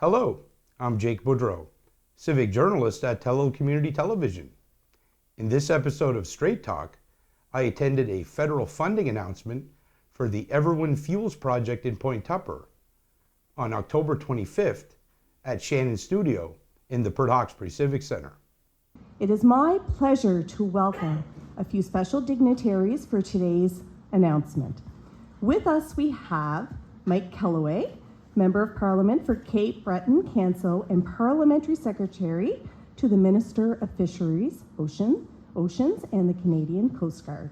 Hello, I'm Jake Boudrot, Civic Journalist at Tello Community Television. In this episode of Strait Talk, I attended a federal funding announcement for the EverWind Fuels project in Point Tupper on October 25th at Shannon Studio in the Port Hawkesbury Civic Center. It is my pleasure to welcome a few special dignitaries for today's announcement. With us we have Mike Kelloway, Member of Parliament for Cape Breton-Canso and Parliamentary Secretary to the Minister of Fisheries, Oceans and the Canadian Coast Guard.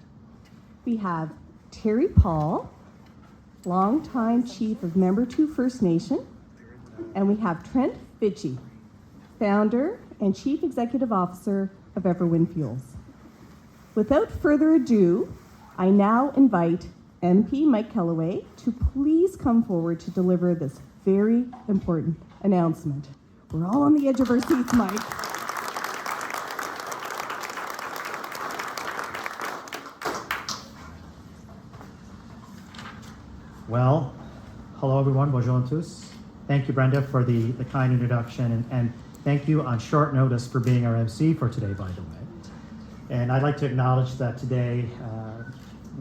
We have Terry Paul, longtime Chief of Membertou First Nation, and we have Trent Vichie, Founder and Chief Executive Officer of EverWind Fuels. Without further ado, I now invite MP Mike Kelloway to please come forward to deliver this very important announcement. We're all on the edge of our seats, Mike. Well, hello everyone, bonjour à tous. Thank you, Brenda, for the kind introduction, and thank you on short notice for being our MC for today, by the way. And I'd like to acknowledge that today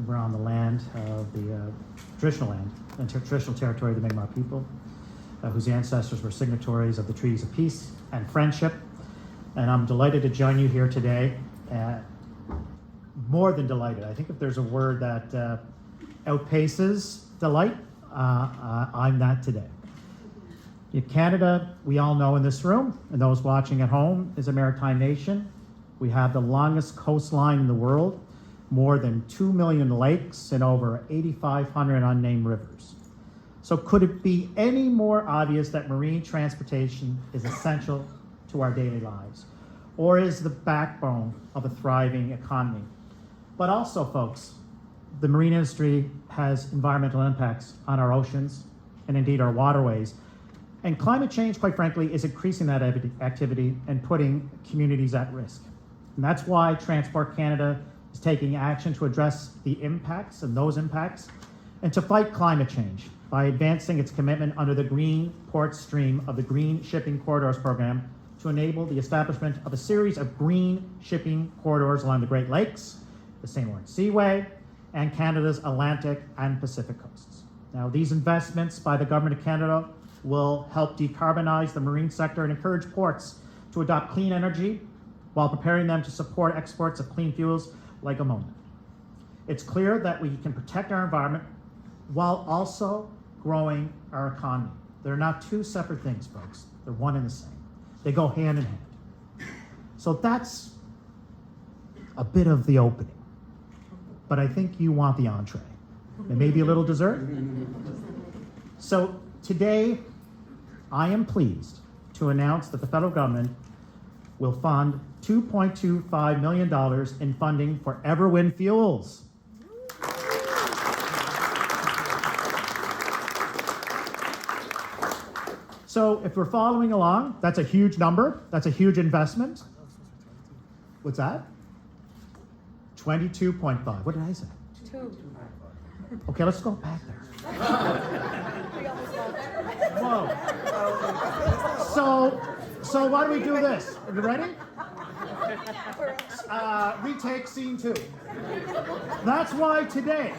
we're on the land of the traditional land and traditional territory of the Mi'kmaq people, whose ancestors were signatories of the treaties of peace and friendship. And I'm delighted to join you here today. More than delighted. I think if there's a word that outpaces delight, I'm that today. Canada, we all know in this room, and those watching at home, is a maritime nation. We have the longest coastline in the world, more than 2 million lakes and over 8,500 unnamed rivers. So could it be any more obvious that marine transportation is essential to our daily lives, or is the backbone of a thriving economy? But also, folks, the marine industry has environmental impacts on our oceans and indeed our waterways. And climate change, quite frankly, is increasing that activity and putting communities at risk. And that's why Transport Canada is taking action to address the impacts and those impacts and to fight climate change by advancing its commitment under the Green Port Stream of the Green Shipping Corridors program to enable the establishment of a series of green shipping corridors along the Great Lakes, the St. Lawrence Seaway, and Canada's Atlantic and Pacific coasts. Now, these investments by the Government of Canada will help decarbonize the marine sector and encourage ports to adopt clean energy while preparing them to support exports of clean fuels like ammonia. It's clear that we can protect our environment while also growing our economy. They're not two separate things, folks. They're one and the same. They go hand in hand. So that's a bit of the opening. But I think you want the entree and maybe a little dessert. So today, I am pleased to announce that the federal government will fund $2.25 million in funding for EverWind Fuels. So if we're following along, that's a huge number. That's a huge investment. What's that? 22.5. What did I say? 2. Okay, let's go back there. Whoa. So why do we do this? Are you ready? Retake scene 2. That's why today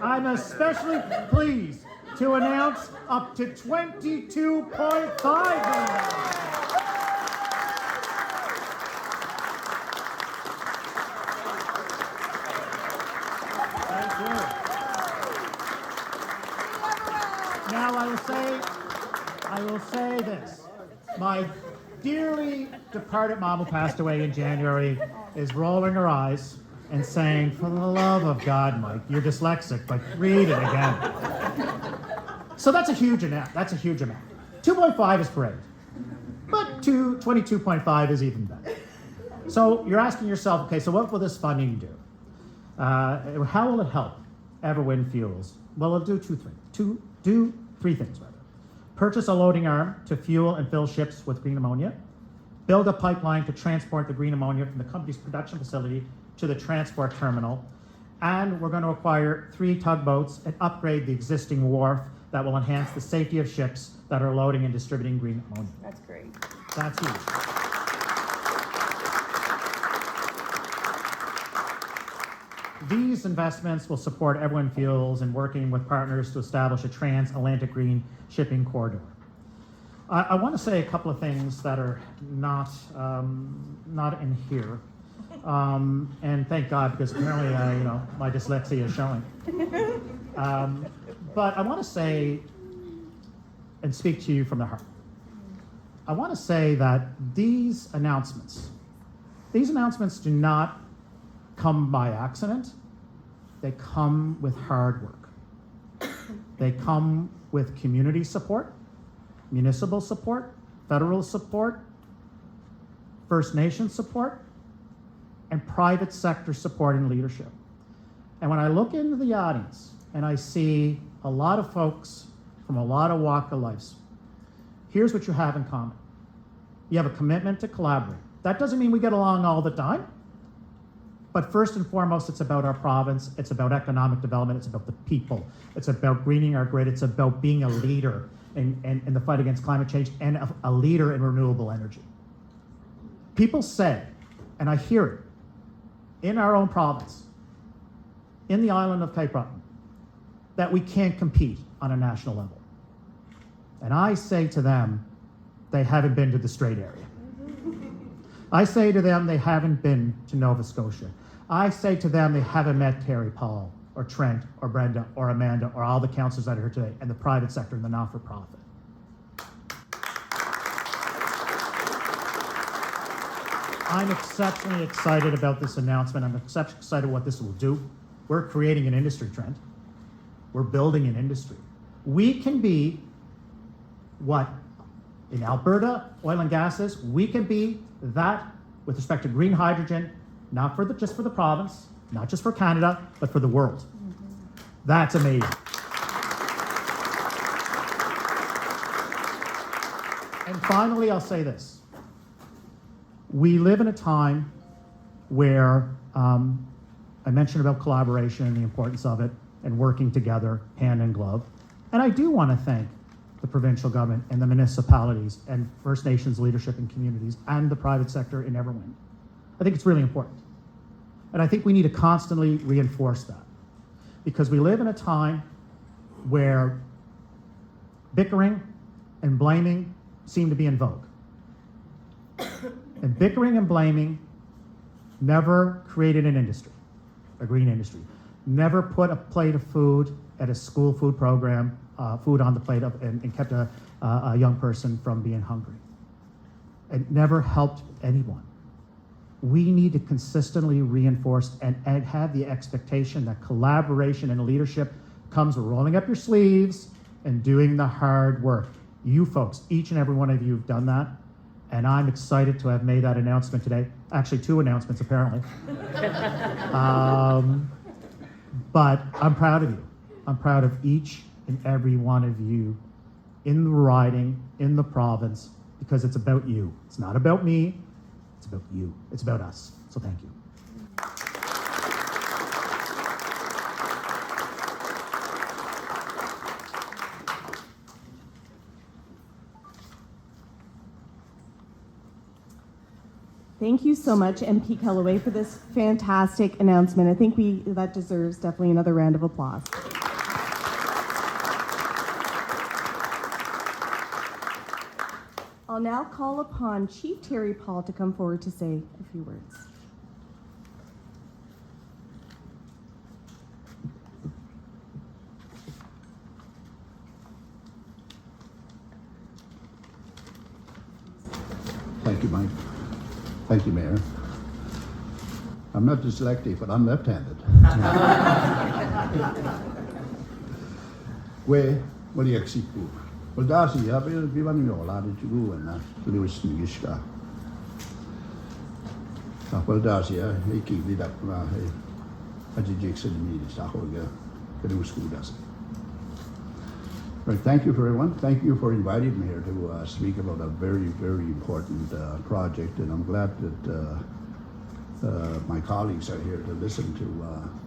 I'm especially pleased to announce up to $22.5 million. Now I will say this. My dearly departed mom, who passed away in January, is rolling her eyes and saying, "For the love of God, Mike, you're dyslexic, but read it again." So that's a huge amount. 2.5 is great, but 22.5 is even better. So you're asking yourself, okay, so what will this funding do? How will it help EverWind Fuels? Well, it'll do three things. Purchase a loading arm to fuel and fill ships with green ammonia, build a pipeline to transport the green ammonia from the company's production facility to the transport terminal, and we're going to acquire 3 tugboats and upgrade the existing wharf that will enhance the safety of ships that are loading and distributing green ammonia. That's great. That's huge. These investments will support EverWind Fuels in working with partners to establish a transatlantic green shipping corridor. I want to say a couple of things that are not in here, and thank God, because apparently my dyslexia is showing. But I want to say and speak to you from the heart. I want to say that these announcements do not come by accident. They come with hard work. They come with community support, municipal support, federal support, First Nation support, and private sector support and leadership. And when I look into the audience and I see a lot of folks from a lot of walk of lives, here's what you have in common. You have a commitment to collaborate. That doesn't mean we get along all the time, but first and foremost, it's about our province, it's about economic development, it's about the people, it's about greening our grid, it's about being a leader in the fight against climate change and a leader in renewable energy. People say, and I hear it, in our own province, in the island of Cape Breton, that we can't compete on a national level. And I say to them, they haven't been to the Strait area. I say to them, they haven't been to Nova Scotia. I say to them, they haven't met Terry Paul, or Trent, or Brenda, or Amanda, or all the councillors that are here today, and the private sector and the not-for-profit. I'm exceptionally excited about this announcement. I'm exceptionally excited what this will do. We're creating an industry, Trent. We're building an industry. We can be what in Alberta, oil and gas is. We can be that with respect to green hydrogen, not for just for the province, not just for Canada, but for the world. That's amazing. And finally, I'll say this. We live in a time where I mentioned about collaboration and the importance of it and working together hand in glove. And I do want to thank the provincial government and the municipalities and First Nations leadership and communities and the private sector in EverWind. I think it's really important. And I think we need to constantly reinforce that, because we live in a time where bickering and blaming seem to be in vogue. And bickering and blaming never created an industry, a green industry, never put a plate of food at a school food program, food on the plate of, and kept a young person from being hungry. It never helped anyone. We need to consistently reinforce and have the expectation that collaboration and leadership comes with rolling up your sleeves and doing the hard work. You folks, each and every one of you have done that, and I'm excited to have made that announcement today. Actually, 2 announcements apparently. But I'm proud of you. I'm proud of each and every one of you in the riding, in the province, because it's about you. It's not about me, it's about you. It's about us. So thank you. Thank you so much, MP Kelloway, for this fantastic announcement. I think that deserves definitely another round of applause. I'll now call upon Chief Terry Paul to come forward to say a few words. Thank you, Mike. Thank you, Mayor. I'm not dyslexic, but I'm left-handed. What do you expect? Well, that's it. I've been running all out of you and that. Lewis Nigishka. Well, that's it. He keep it up. I did Jackson meetings. I hold you. The school does it. Right, thank you for everyone. Thank you for inviting me here to speak about a very, very important project, and I'm glad that my colleagues are here to listen to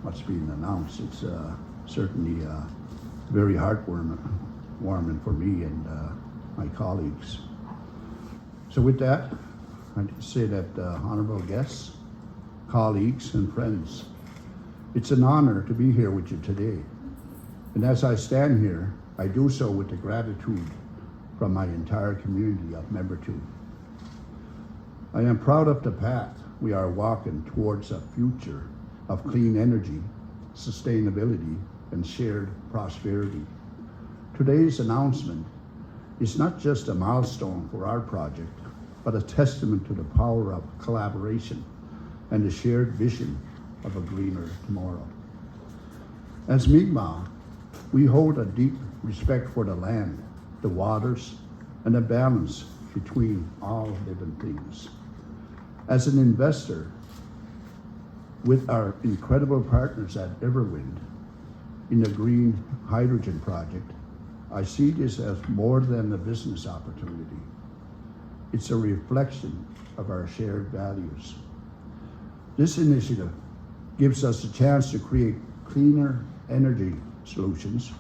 what's being announced. It's certainly very heartwarming warming for me and my colleagues. So with that, I'd like to say that honorable guests, colleagues, and friends, it's an honor to be here with you today. And as I stand here, I do so with the gratitude from my entire community of Membertou. I am proud of the path we are walking towards a future of clean energy, sustainability, and shared prosperity. Today's announcement is not just a milestone for our project, but a testament to the power of collaboration and the shared vision of a greener tomorrow. As Mi'kmaq, we hold a deep respect for the land, the waters, and the balance between all living things. As an investor, with our incredible partners at EverWind in the green hydrogen project, I see this as more than a business opportunity. It's a reflection of our shared values. This initiative gives us a chance to create cleaner energy solutions,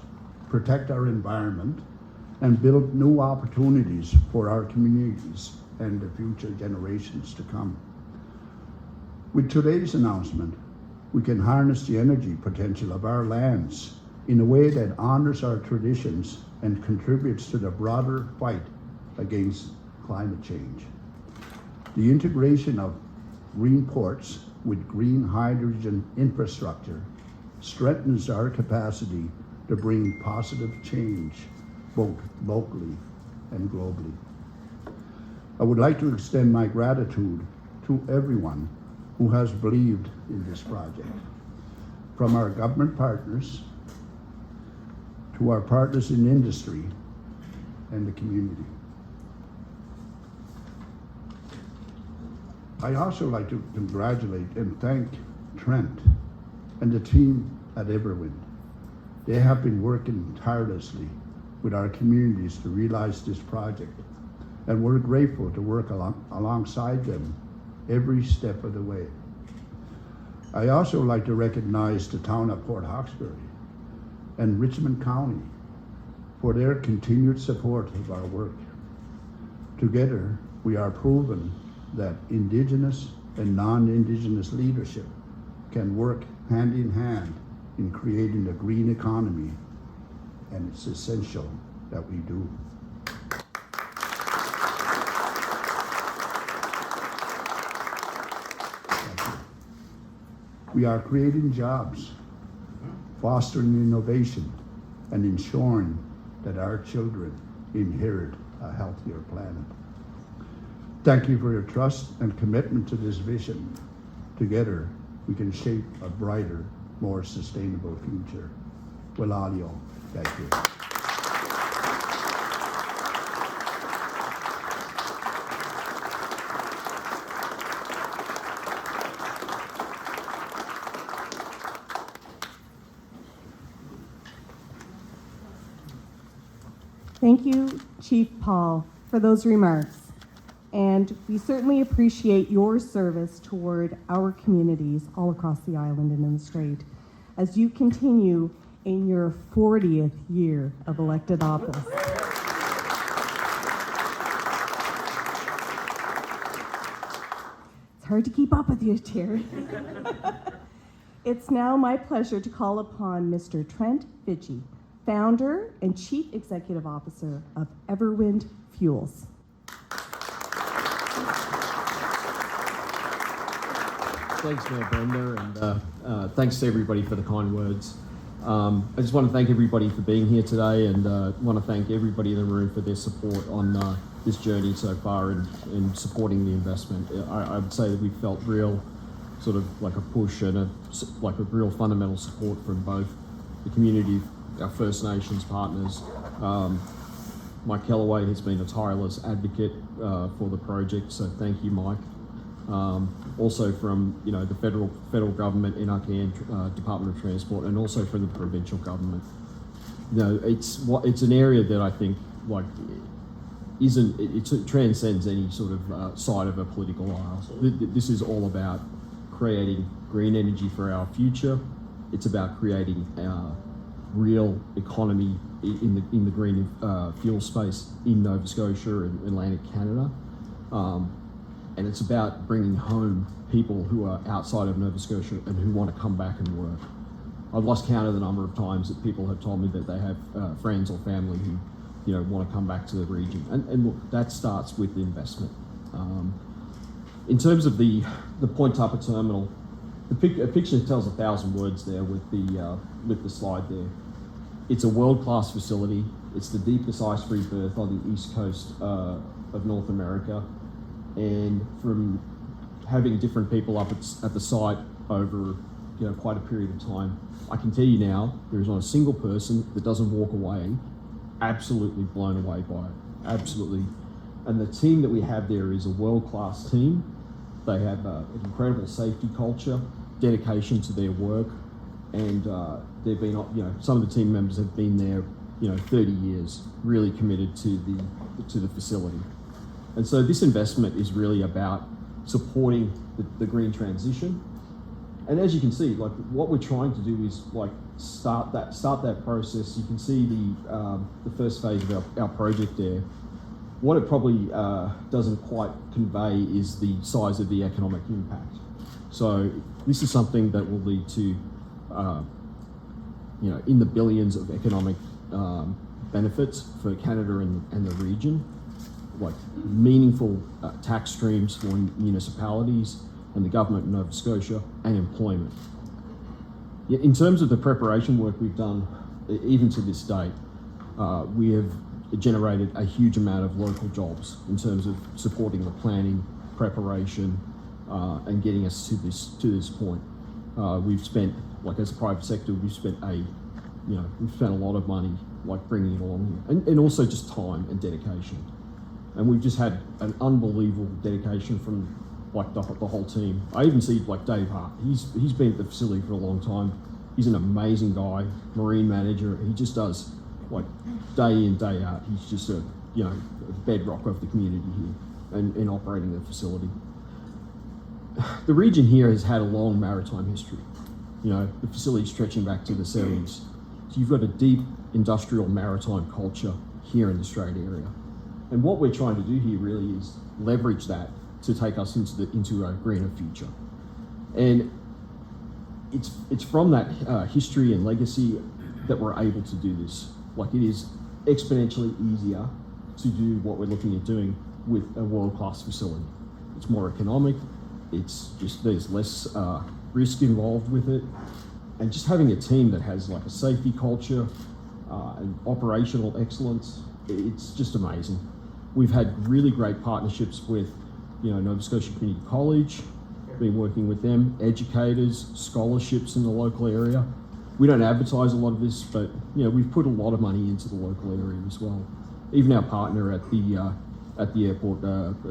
protect our environment, and build new opportunities for our communities and the future generations to come. With today's announcement, we can harness the energy potential of our lands in a way that honors our traditions and contributes to the broader fight against climate change. The integration of green ports with green hydrogen infrastructure strengthens our capacity to bring positive change both locally and globally. I would like to extend my gratitude to everyone who has believed in this project, from our government partners to our partners in industry and the community. I also like to congratulate and thank Trent and the team at EverWind. They have been working tirelessly with our communities to realize this project, and we're grateful to work alongside them every step of the way. I also like to recognize the town of Port Hawkesbury and Richmond County for their continued support of our work. Together, we are proven that Indigenous and non-Indigenous leadership can work hand in hand in creating a green economy, and it's essential that we do. We are creating jobs, fostering innovation, and ensuring that our children inherit a healthier planet. Thank you for your trust and commitment to this vision. Together, we can shape a brighter, more sustainable future. Walalio, thank you. Thank you, Chief Paul, for those remarks. And we certainly appreciate your service toward our communities all across the island and in the Strait as you continue in your 40th year of elected office. It's hard to keep up with you, Terry. It's now my pleasure to call upon Mr. Trent Vichie, founder and Chief Executive Officer of EverWind Fuels. Thanks, Mayor Brenda, and thanks to everybody for the kind words. I just want to thank everybody for being here today, and want to thank everybody in the room for their support on this journey so far in supporting the investment. I would say that we felt real sort of like a push and like a real fundamental support from both the community, our First Nations partners. Mike Kelloway has been a tireless advocate for the project, so thank you, Mike. Also from the federal government, NRC, Department of Transport, and also from the provincial government. It's an area that I think it transcends any sort of side of a political aisle. This is all about creating green energy for our future. It's about creating real economy in the green fuel space in Nova Scotia and Atlantic Canada. And it's about bringing home people who are outside of Nova Scotia and who want to come back and work. I've lost count of the number of times that people have told me that they have friends or family who, want to come back to the region. And look, that starts with the investment. In terms of the Point Tupper terminal, a picture tells 1,000 words there with the slide there. It's a world-class facility. It's the deepest ice-free berth on the east coast of North America. And from having different people up at the site over quite a period of time, I can tell you now, there is not a single person that doesn't walk away absolutely blown away by it. Absolutely. And the team that we have there is a world-class team. They have an incredible safety culture, dedication to their work, and they've been, some of the team members have been there, 30 years, really committed to the facility. And so this investment is really about supporting the green transition. And as you can see, what we're trying to do is start that process. You can see the first phase of our project there. What it probably doesn't quite convey is the size of the economic impact. So this is something that will lead to, in the billions of economic benefits for Canada and the region, meaningful tax streams for municipalities and the government in Nova Scotia, and employment. In terms of the preparation work we've done, even to this date, we have generated a huge amount of local jobs in terms of supporting the planning, preparation, and getting us to this point. We've spent, as a private sector, we've spent a lot of money bringing it along here, and also just time and dedication. And we've just had an unbelievable dedication from the whole team. I even see Dave Hart. He's been at the facility for a long time. He's an amazing guy, marine manager. He just does day in, day out. He's just a bedrock of the community here and operating the facility. The region here has had a long maritime history. The facility stretching back to the 70s. So you've got a deep industrial maritime culture here in the Strait area. And what we're trying to do here really is leverage that to take us into a greener future. And it's from that history and legacy that we're able to do this. It is exponentially easier to do what we're looking at doing with a world-class facility. It's more economic, there's less risk involved with it, and just having a team that has a safety culture and operational excellence, it's just amazing. We've had really great partnerships with Nova Scotia Community College, been working with them, educators, scholarships in the local area. We don't advertise a lot of this, but we've put a lot of money into the local area as well. Even our partner at the airport,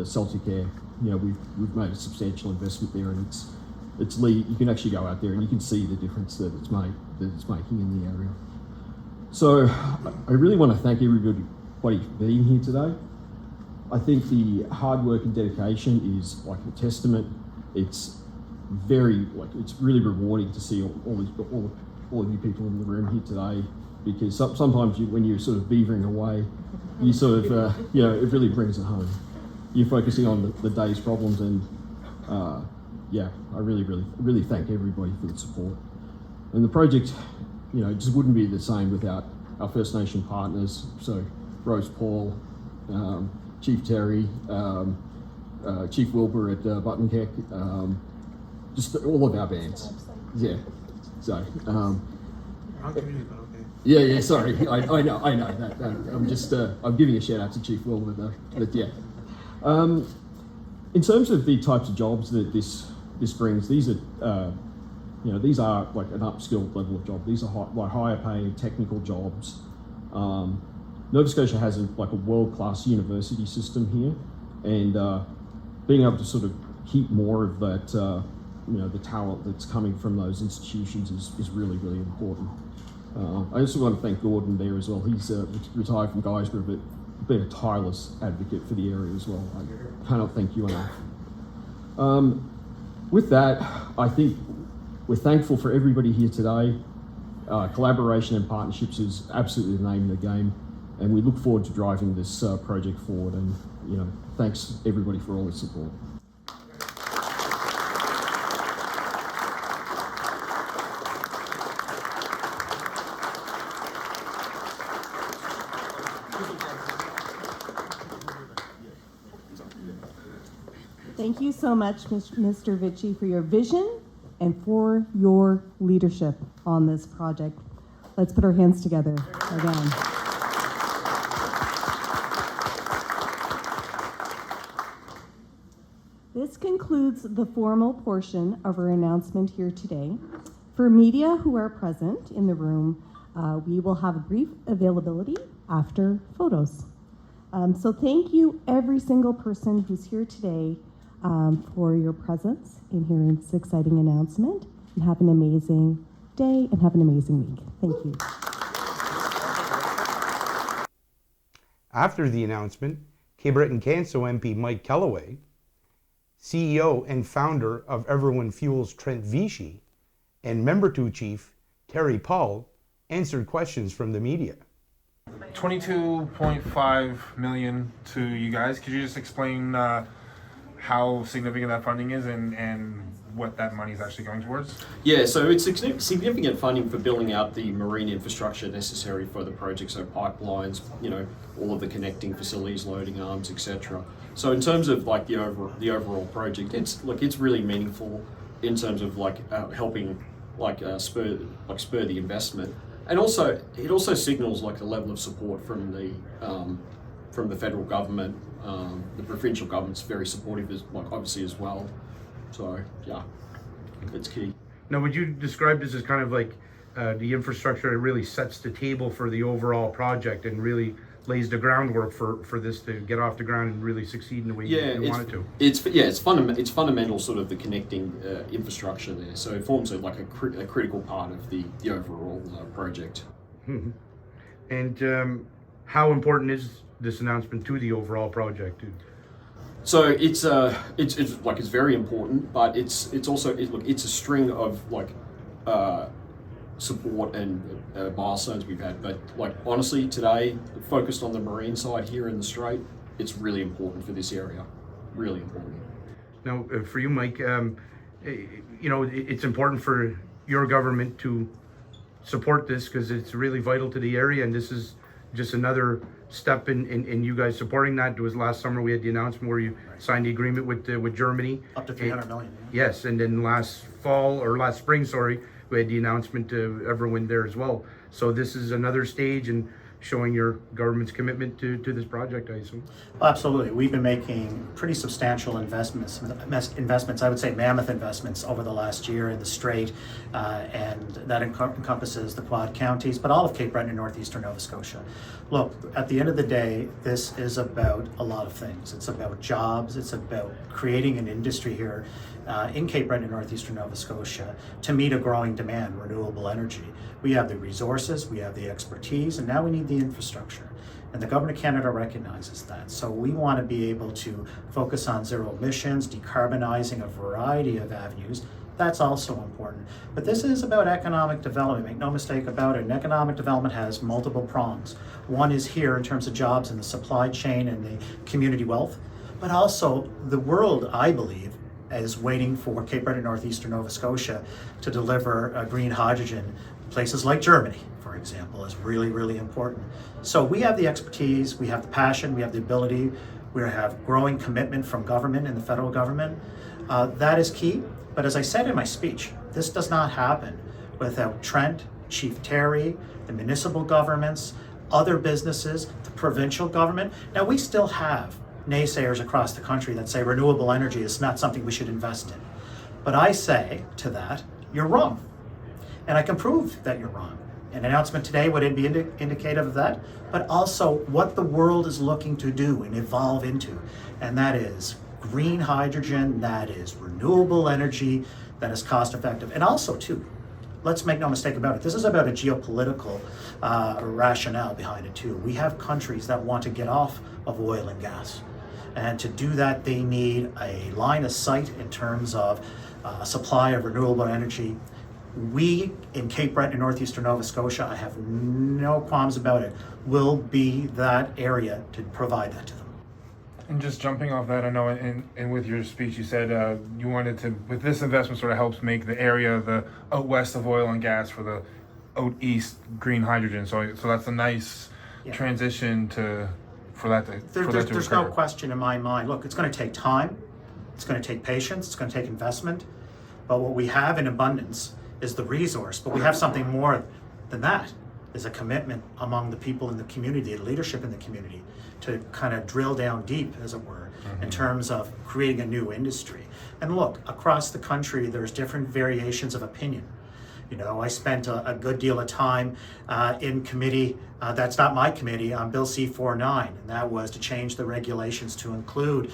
Celtic Air, we've made a substantial investment there, and it's you can actually go out there and you can see the difference that it's making in the area. So I really want to thank everybody for being here today. I think the hard work and dedication is a testament. It's very it's really rewarding to see all of you people in the room here today, because sometimes when you're sort of beavering away, you sort of it really brings it home. You're focusing on the day's problems, and I really thank everybody for the support. And the project, just wouldn't be the same without our First Nation partners. So Rose Paul, Chief Terry, Chief Wilbur at Breton-Canso, just all of our bands. Yeah. So. Yeah. Sorry, I know that. I'm just I'm giving a shout out to Chief Wilbur though. But yeah. In terms of the types of jobs that this brings, these are these are an upskilled level of job. These are higher paying technical jobs. Nova Scotia has a world-class university system here, and being able to sort of keep more of that, the talent that's coming from those institutions is really, really important. I also want to thank Gordon there as well. He's retired from Guysborough, but been a tireless advocate for the area as well. I cannot thank you enough. With that, I think we're thankful for everybody here today. collaboration and partnerships is absolutely the name of the game, and we look forward to driving this project forward. And thanks everybody for all the support. Thank you so much, Mr. Vichie, for your vision and for your leadership on this project. Let's put our hands together again. This concludes the formal portion of our announcement here today. For media who are present in the room, we will have a brief availability after photos. So thank you every single person who's here today for your presence in hearing this exciting announcement, and have an amazing day and have an amazing week. Thank you. After the announcement, Breton-Canso MP Mike Kelloway, CEO and founder of EverWind Fuels Trent Vichie, and Membertou Chief Terry Paul answered questions from the media. 22.5 million to you guys. Could you just explain how significant that funding is and what that money is actually going towards? Yeah, so it's significant funding for building out the marine infrastructure necessary for the project, so pipelines, all of the connecting facilities, loading arms, etc. So in terms of like the overall project, it's really meaningful in terms of helping spur the investment, and also it also signals like the level of support from the federal government. The provincial government's very supportive, obviously as well. So yeah, it's key. Now, would you describe this as kind of like the infrastructure that really sets the table for the overall project and really lays the groundwork for this to get off the ground and really succeed in the way you want it to? It's fundamental sort of the connecting infrastructure there. So it forms a critical part of the overall project. Mm-hmm. And how important is this announcement to the overall project? So it's very important, but it's also it's a string of support and milestones we've had. But honestly, today focused on the marine side here in the Strait, it's really important for this area. Really important. Now, for you, Mike, it's important for your government to support this because it's really vital to the area, and this is just another step in you guys supporting that. It was last summer we had the announcement where you signed the agreement with Germany. Up to 300 million. Yes, and then last spring, we had the announcement to EverWind there as well. So this is another stage in showing your government's commitment to this project, I assume. Well, absolutely. We've been making pretty substantial investments, I would say mammoth investments over the last year in the Strait, and that encompasses the Quad Counties, but all of Cape Breton and northeastern Nova Scotia. Look, at the end of the day, this is about a lot of things. It's about jobs, it's about creating an industry here in Cape Breton and northeastern Nova Scotia to meet a growing demand, renewable energy. We have the resources, we have the expertise, and now we need the infrastructure. And the Government of Canada recognizes that. So we want to be able to focus on zero emissions, decarbonizing a variety of avenues. That's also important. But this is about economic development, make no mistake about it. And economic development has multiple prongs. One is here in terms of jobs in the supply chain and the community wealth, but also the world, I believe, is waiting for Cape Breton, northeastern Nova Scotia to deliver green hydrogen. Places like Germany, for example, is really, really important. So we have the expertise, we have the passion, we have the ability, we have growing commitment from government and the federal government. That is key. But as I said in my speech, this does not happen without Trent, Chief Terry, the municipal governments, other businesses, the provincial government. Now, we still have naysayers across the country that say renewable energy is not something we should invest in. But I say to that, you're wrong. And I can prove that you're wrong. An announcement today would be indicative of that, but also what the world is looking to do and evolve into. And that is green hydrogen, that is renewable energy, that is cost effective. And also too, let's make no mistake about it, this is about a geopolitical rationale behind it too. We have countries that want to get off of oil and gas. And to do that, they need a line of sight in terms of supply of renewable energy. we in Cape Breton and northeastern Nova Scotia, I have no qualms about it, will be that area to provide that to them. And just jumping off that, I know and with your speech you said you wanted to, with this investment, sort of helps make the area the out west of oil and gas for the out east green hydrogen. So that's a nice transition for that to There's occur. no question in my mind. Look, it's going to take time, it's going to take patience, it's going to take investment. But what we have in abundance is the resource. But we have something more than that, is a commitment among the people in the community, the leadership in the community, to kind of drill down deep, as it were, in terms of creating a new industry. And look, across the country, there's different variations of opinion. You know, I spent a good deal of time in committee, that's not my committee, on Bill C-49, and that was to change the regulations to include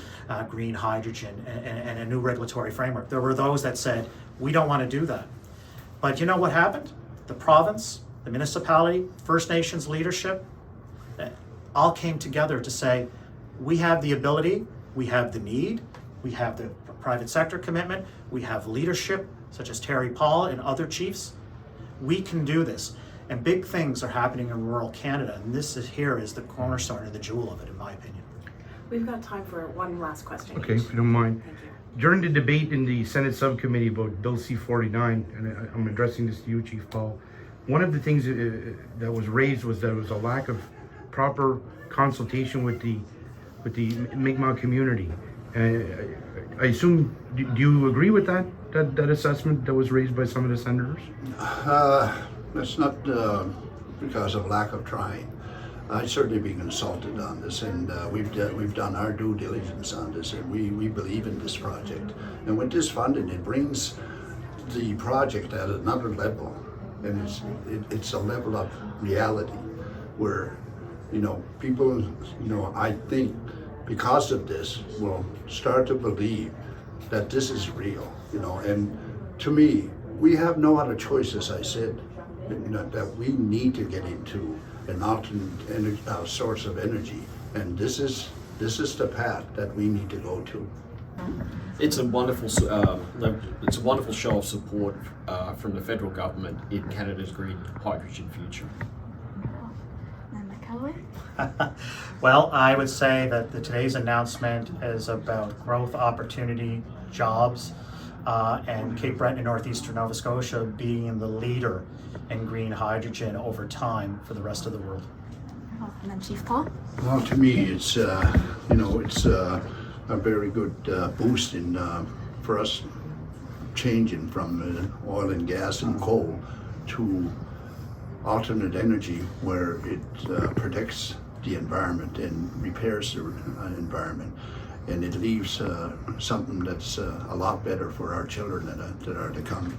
green hydrogen and a new regulatory framework. There were those that said, we don't want to do that. But you know what happened? The province, the municipality, First Nations leadership, all came together to say, we have the ability, we have the need, we have the private sector commitment, we have leadership such as Terry Paul and other chiefs. We can do this. And big things are happening in rural Canada, and this here is the cornerstone and the jewel of it, in my opinion. We've got time for one last question. Okay, if you don't mind. Thank you. During the debate in the Senate subcommittee about Bill C-49, and I'm addressing this to you, Chief Paul, one of the things that was raised was there was a lack of proper consultation with the Mi'kmaq community. I assume, do you agree with that assessment that was raised by some of the senators? That's not because of lack of trying. I've certainly been consulted on this, and we've done our due diligence on this, and we believe in this project. And with this funding, it brings the project at another level, and it's a level of reality where, you know, people, you know, I think because of this will start to believe that this is real, you know. And to me, we have no other choice, as I said, you know, that we need to get into an alternate source of energy, and this is the path that we need to go to. It's a wonderful show of support from the federal government in Canada's green hydrogen future. And Kelloway? Well, I would say that today's announcement is about growth opportunity, jobs, and Cape Breton and northeastern Nova Scotia being the leader in green hydrogen over time for the rest of the world. Oh, and then Chief Paul? Well, to me, it's you know, it's a very good boost in for us changing from oil and gas and coal to alternate energy where it protects the environment and repairs the environment, and it leaves something that's a lot better for our children that are to come.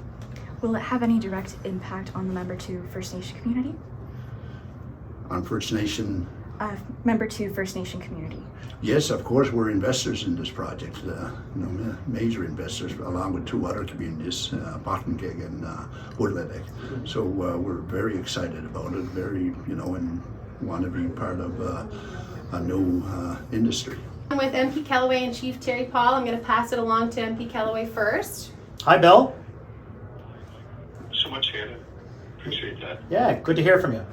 Will it have any direct impact on the Membertou First Nation community? On First Nation? Membertou First Nation community. Yes, of course, we're investors in this project, you know, major investors, along with two other communities, Bottonkeg and Woodledick. So we're very excited about it, very, you know, and want to be part of a new industry. I'm with MP Kelloway and Chief Terry Paul. I'm going to pass it along to MP Kelloway first. Hi, Bill. So much, Hannah. Appreciate that. Yeah, good to hear from you.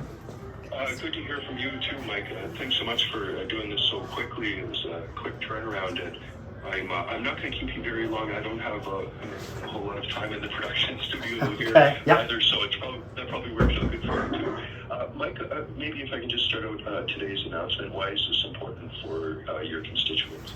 Good to hear from you too, Mike. Thanks so much for doing this so quickly. It was a quick turnaround, and I'm not going to keep you very long. I don't have a whole lot of time in the production studio here either, so that probably works out good for you too. Mike, maybe if I can just start out today's announcement. Why is this important for your constituents?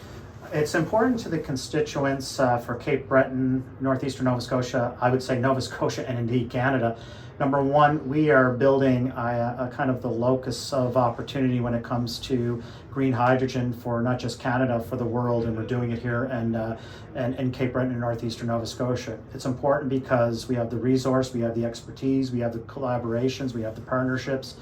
It's important to the constituents for Cape Breton, northeastern Nova Scotia, I would say Nova Scotia and indeed Canada. Number one, we are building a kind of the locus of opportunity when it comes to green hydrogen for not just Canada, for the world, and we're doing it here and Cape Breton and northeastern Nova Scotia. It's important because we have the resource, we have the expertise, we have the collaborations, we have the partnerships.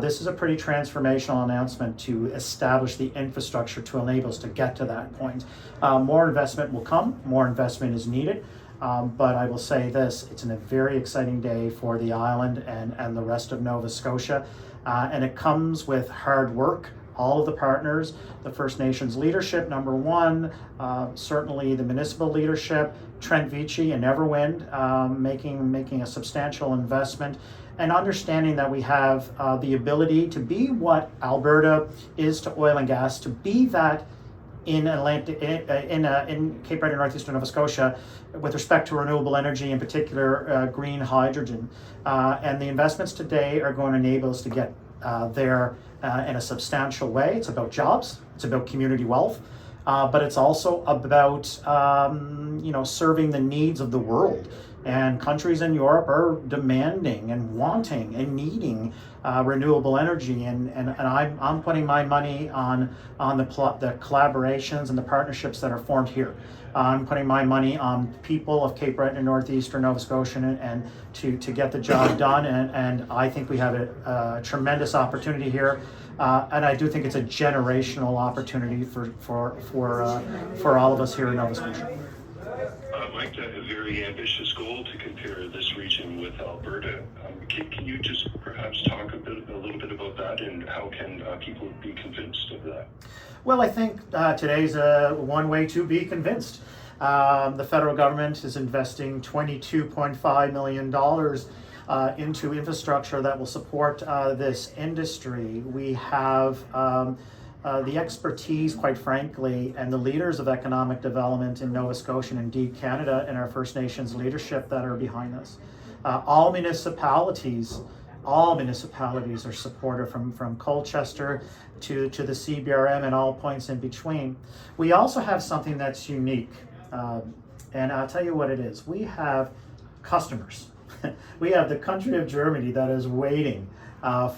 This is a pretty transformational announcement to establish the infrastructure to enable us to get to that point. More investment will come, more investment is needed. But I will say this, it's a very exciting day for the island and the rest of Nova Scotia. And it comes with hard work, all of the partners, the First Nations leadership, number one, certainly the municipal leadership, Trent, Vichie, and EverWind making a substantial investment, and understanding that we have the ability to be what Alberta is to oil and gas, to be that in Cape Breton, northeastern Nova Scotia, with respect to renewable energy, in particular green hydrogen. And the investments today are going to enable us to get there in a substantial way. It's about jobs, it's about community wealth, but it's also about serving the needs of the world. And countries in Europe are demanding and wanting and needing renewable energy, and I'm putting my money on the collaborations and the partnerships that are formed here. I'm putting my money on people of Cape Breton and northeastern Nova Scotia and to get the job done, and I think we have a tremendous opportunity here, and I do think it's a generational opportunity for all of us here in Nova Scotia. Mike, a very ambitious goal to compare this region with Alberta. Can you just perhaps talk a little bit about that, and how can people be convinced of that? Well, I think today's one way to be convinced. The federal government is investing $22.5 million into infrastructure that will support this industry. We have the expertise, quite frankly, and the leaders of economic development in Nova Scotia and indeed Canada and our First Nations leadership that are behind us. All municipalities are supported from Colchester to the CBRM and all points in between. We also have something that's unique, and I'll tell you what it is. We have customers. We have the country of Germany that is waiting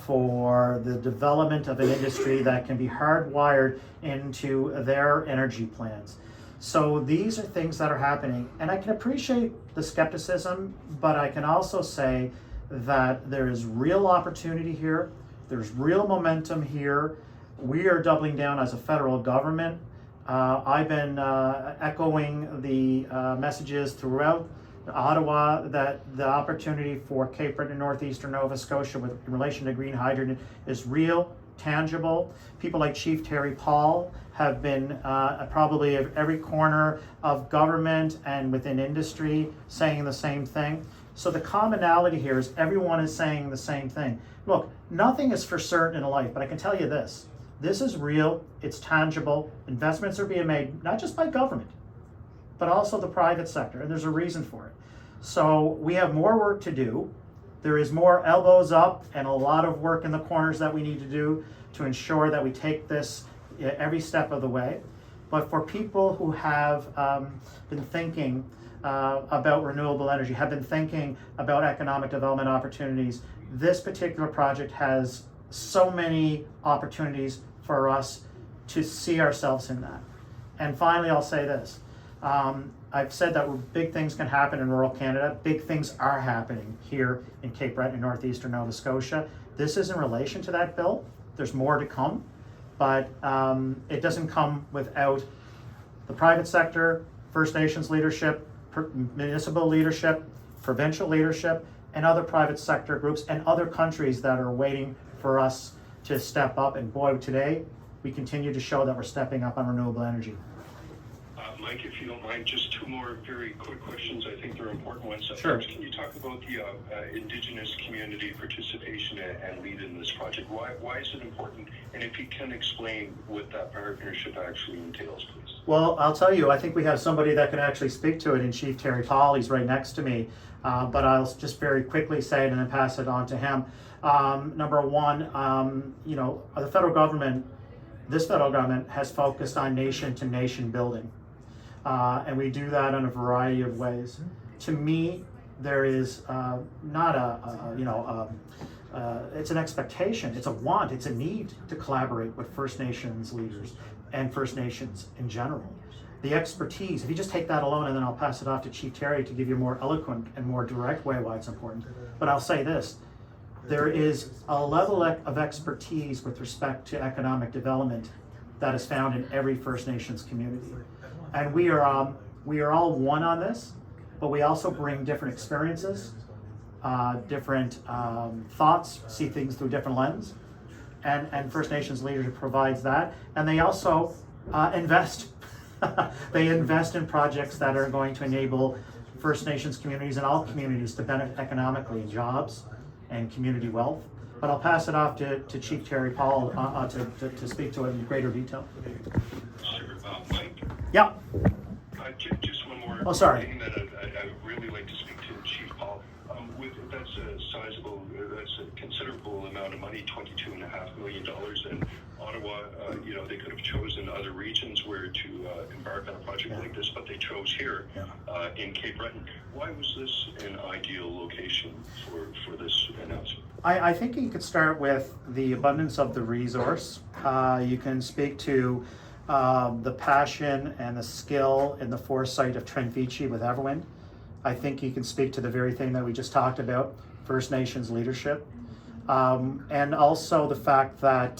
for the development of an industry that can be hardwired into their energy plans. So these are things that are happening, and I can appreciate the skepticism, but I can also say that there is real opportunity here. There's real momentum here. We are doubling down as a federal government. I've been echoing the messages throughout Ottawa that the opportunity for Cape Breton and northeastern Nova Scotia in relation to green hydrogen is real, tangible. People like Chief Terry Paul have been probably at every corner of government and within industry saying the same thing. So the commonality here is everyone is saying the same thing. Look, nothing is for certain in life, but I can tell you this. This is real, it's tangible. Investments are being made, not just by government, but also the private sector, and there's a reason for it. So we have more work to do. There is more elbows up and a lot of work in the corners that we need to do to ensure that we take this every step of the way. But for people who have been thinking about renewable energy, have been thinking about economic development opportunities, this particular project has so many opportunities for us to see ourselves in that. And finally, I'll say this. I've said that big things can happen in rural Canada. Big things are happening here in Cape Breton and northeastern Nova Scotia. This is in relation to that bill. There's more to come, but it doesn't come without the private sector, First Nations leadership, municipal leadership, provincial leadership, and other private sector groups and other countries that are waiting for us to step up. And boy, today we continue to show that we're stepping up on renewable energy. Mike, if you don't mind, just two more very quick questions. I think they're important ones. Sure. First, can you talk about the Indigenous community participation and lead in this project? Why is it important? And if you can explain what that partnership actually entails, please. Well, I'll tell you, I think we have somebody that can actually speak to it in Chief Terry Paul. He's right next to me. But I'll just very quickly say it and then pass it on to him. Number one, the federal government, this federal government has focused on nation-to-nation building. And we do that in a variety of ways. To me, there is it's an expectation, it's a want, it's a need to collaborate with First Nations leaders and First Nations in general. The expertise, if you just take that alone, and then I'll pass it off to Chief Terry to give you a more eloquent and more direct way why it's important. But I'll say this, there is a level of expertise with respect to economic development that is found in every First Nations community. And we are all one on this, but we also bring different experiences, different thoughts, see things through different lens. and First Nations leadership provides that, and they also invest. They invest in projects that are going to enable First Nations communities and all communities to benefit economically, jobs and community wealth. But I'll pass it off to Chief Terry Paul to speak to it in greater detail. Sure. Mike? Yeah. Just one more Oh, sorry. thing that I would really like to speak to Chief Paul. That's a sizable, that's a considerable amount of money, $22.5 million. And Ottawa, they could have chosen other regions where to embark on a project like this, but they chose here in Cape Breton. Why was this an ideal location for this announcement? I think you could start with the abundance of the resource. You can speak to the passion and the skill and the foresight of Trent Vichie with EverWind. I think you can speak to the very thing that we just talked about, First Nations leadership. And also the fact that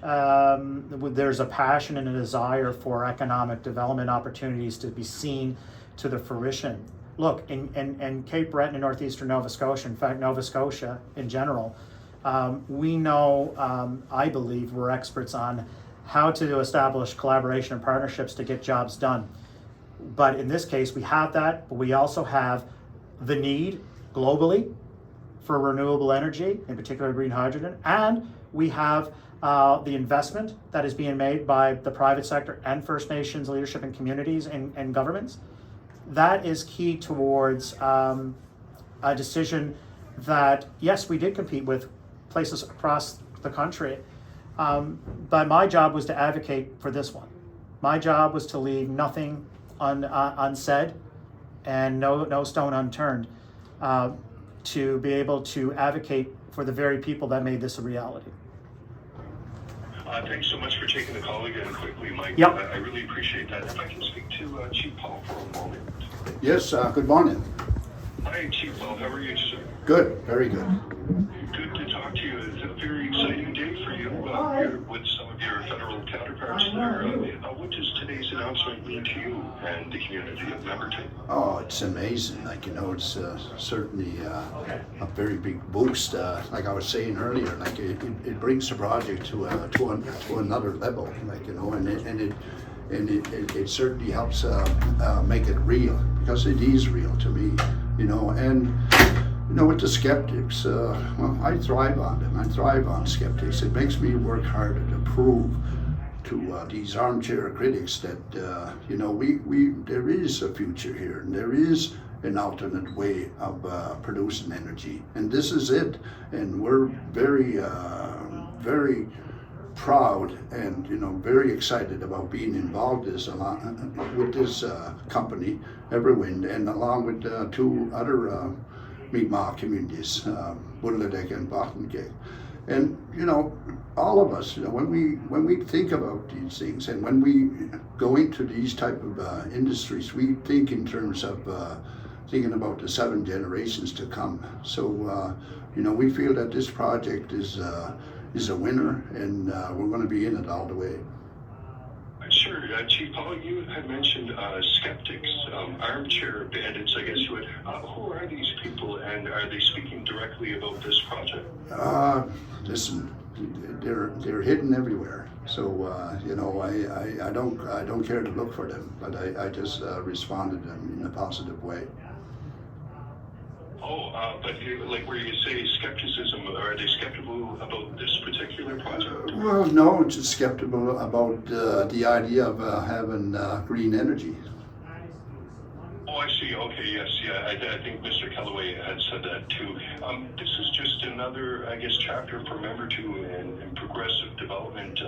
there's a passion and a desire for economic development opportunities to be seen to the fruition. Look, in Cape Breton and northeastern Nova Scotia, in fact, Nova Scotia in general, we know, I believe, we're experts on how to establish collaboration and partnerships to get jobs done. But in this case, we have that, but we also have the need globally for renewable energy, in particular green hydrogen, and we have the investment that is being made by the private sector and First Nations leadership and communities and governments. That is key towards a decision that, yes, we did compete with places across the country, but my job was to advocate for this one. My job was to leave nothing unsaid and no stone unturned to be able to advocate for the very people that made this a reality. Thanks so much for taking the call again quickly, Mike. Yep. I really appreciate that. If I can speak to Chief Paul for a moment. Yes, good morning. Hi, Chief Paul. How are you, sir? Good, very good. Good to talk to you. It's a very exciting day for you here with some of your federal counterparts there. What does today's announcement mean to you and the community of Membertou? Oh, it's amazing. It's certainly a very big boost. Like I was saying earlier, it brings the project to another level. And it certainly helps make it real, because it is real to me. With the skeptics, well, I thrive on them. I thrive on skeptics. It makes me work harder to prove to these armchair critics that there is a future here, and there is an alternate way of producing energy, and this is it. And we're very, very proud and very excited about being involved with this company, EverWind, and along with two other Mi'kmaq communities, Woodladek and Breton-Canso. And all of us, when we think about these things, and when we go into these type of industries, we think in terms of thinking about the 7 generations to come. So we feel that this project is a winner, and we're going to be in it all the way. Sure. Chief Paul, you had mentioned skeptics, armchair bandits, I guess you would. Who are these people, and are they speaking directly about this project? Listen, they're hidden everywhere. So I don't care to look for them, but I just responded to them in a positive way. But like where you say skepticism, are they skeptical about this particular project? Well, no, just skeptical about the idea of having green energy. Oh, I see. Okay, yes, yeah. I think Mr. Kelloway had said that too. This is just another, I guess, chapter for Membertou and progressive development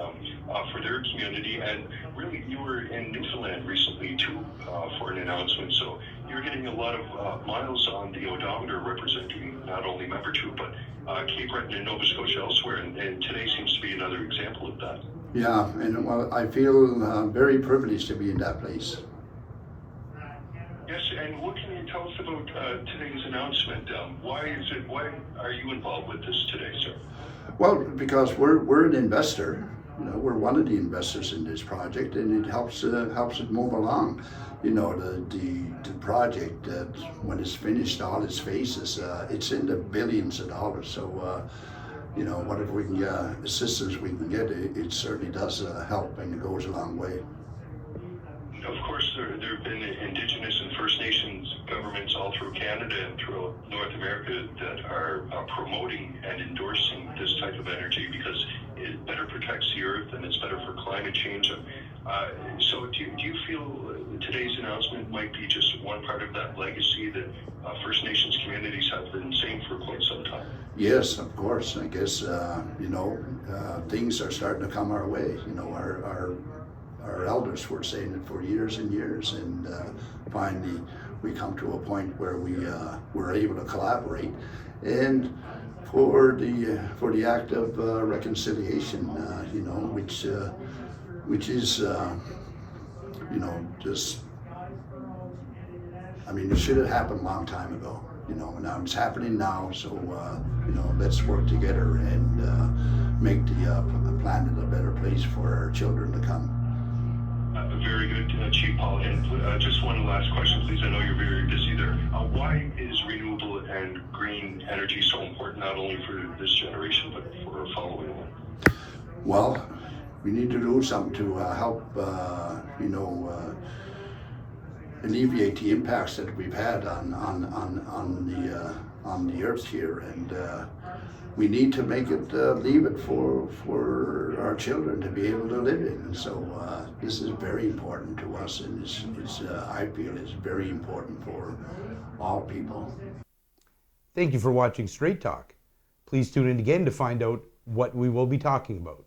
for their community. And really, you were in Newfoundland recently too for an announcement. So you're getting a lot of miles on the odometer representing not only Membertou, but Cape Breton and Nova Scotia elsewhere. And today seems to be another example of that. Yeah, and well, I feel very privileged to be in that place. Yes, and what can you tell us about today's announcement? Why are you involved with this today, sir? Well, because we're an investor. We're one of the investors in this project, and it helps it move along. The project, when it's finished, all its phases, it's in the billions of dollars. So you know, whatever we can, assistance we can get, it certainly does help, and it goes a long way. Of course, there have been Indigenous and First Nations governments all through Canada and throughout North America that are promoting and endorsing this type of energy because it better protects the earth and it's better for climate change. So do you feel today's announcement might be just one part of that legacy that First Nations communities have been saying for quite some time? Yes, of course. I guess, you know, things are starting to come our way. You know, our elders were saying it for years and years, and finally we come to a point where we were able to collaborate, and for the act of reconciliation, you know, which is, you know, just, I mean, it should have happened a long time ago, you know, and now it's happening now, so, you know, let's work together and make the planet a better place for our children to come. Very good, Chief Paul. And just one last question, please. I know you're very busy there. Why is renewable and green energy so important, not only for this generation, but for a following one? Well, we need to do something to help, you know, alleviate the impacts that we've had on the earth here, and we need to make it, leave it for our children to be able to live in. And so this is very important to us, and I feel it's very important for all people. Thank you for watching Straight Talk. Please tune in again to find out what we will be talking about.